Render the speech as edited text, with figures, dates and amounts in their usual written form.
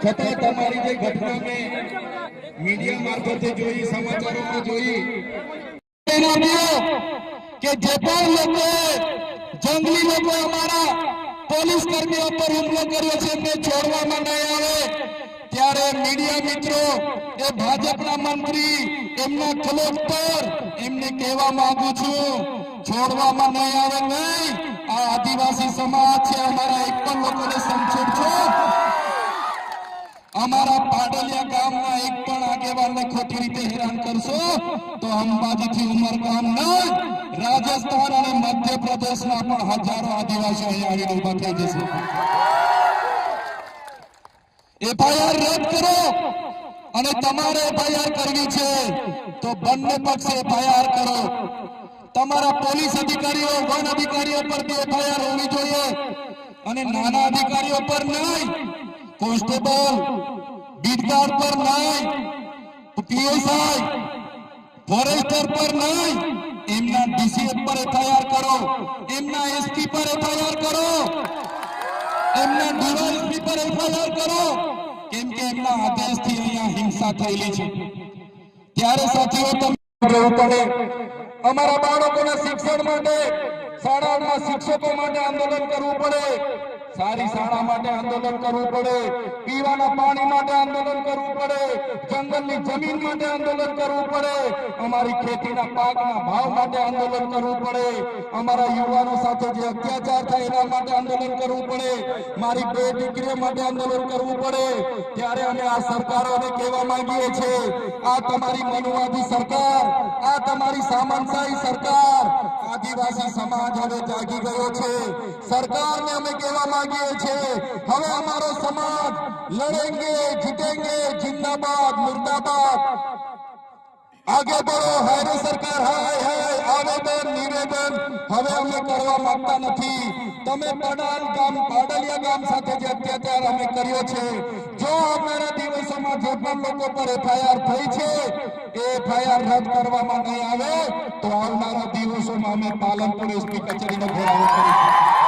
છતાં તમારી જે ઘટના મેં મીડિયા મારફતે જોઈ, સમાચારોમાં જોઈ, કે જે પણ લોકો જંગલી લોકો અમારા પોલીસ કર્મીઓ પર હુમલો કર્યો છે એમને છોડવામાં નહીં આવે, ત્યારે મીડિયા મિત્રો એ ભાજપના મંત્રી એમના કલેક્ટર એમને કહેવા માંગુ છું, છોડવામાં નહીં આવે નહીં. આ આદિવાસી સમાજ છે, અમારા એક પણ લોકોને સમજજો. અમારા પાડલિયા ગામના એક પણ આગેવાનને ખોટી રીતે હેરાન કરશો તો અંબાજીથી ઉમરગામ નહીં, રાજસ્થાન અને મધ્યપ્રદેશના પણ હજારો આદિવાસીઓ અહીંયા આવીને ઉભા થઈ જશે. એફઆઈઆર રદ કરો, અને તમારે એફઆઈઆર કરવી છે તો બંને પક્ષે એફઆઈઆર કરો. તમારા પોલીસ અધિકારીઓ, વન અધિકારીઓ પર બી એફઆઈઆર હોવી જોઈએ, અને નાના અધિકારીઓ પર નહીં, કોન્સ્ટેબલ બીટગાર્ડ પર નહીં, પીએસઆઈ ફોરેસ્ટર પર નહીં, એમના ડીસીએફ પર એફઆઈઆર કરો, એમના એસપી પર એફઆઈઆર કરો, એમના ડીવાયએસપી પર એફઆઈઆર કરો, કેમ કે એમના આદેશથી અહીંયા હિંસા થયેલી છે. ત્યારે સાથીઓ તમે રહેવું પડે. અમારા બાળકોના શિક્ષણ માટે, શાળાઓના શિક્ષકો માટે આંદોલન કરવું પડે, સારી શાળા માટે આંદોલન કરવું પડે, પીવાના પાણી માટે આંદોલન કરવું પડે, જંગલની જમીન માટે આંદોલન કરવું પડે, અમારી ખેતીના પાકના ભાવ માટે આંદોલન કરવું પડે, અમારા યુવાનો સાથે જે અત્યાચાર થાય એના માટે આંદોલન કરવું પડે, મારી 2 દીકરીઓ માટે આંદોલન કરવું પડે. ત્યારે અમે આ સરકારોને કહેવા માંગીએ છીએ, આ તમારી મનુવાદી સરકાર, આ તમારી સામંતશાહી સરકાર, આદિવાસી સમાજ હવે જાગી ગયો છે. સરકારને અમે કહેવા માંગીએ છીએ, હવે અમારો સમાજ લડેંગે, જીતેંગે, જિંદાબાદ, મુર્દાબાદ. આગે बढ़ो, હાય સરકાર, હાય હાય. આવેદન, નિવેદન હવે અમે કરવા માંગતા નથી. તમે પાડલિયા ગામ સાથે જે અત્યાચાર અમે કર્યો છે, જો આવનારા દિવસોમાં જે પણ લોકો પર એફઆઈઆર થઈ છે એ એફઆઈઆર રદ કરવામાં નહીં આવે તો આવનારા દિવસોમાં અમે પાલનપુર એસપી કચેરીનો ઘેરાવો કરીશું.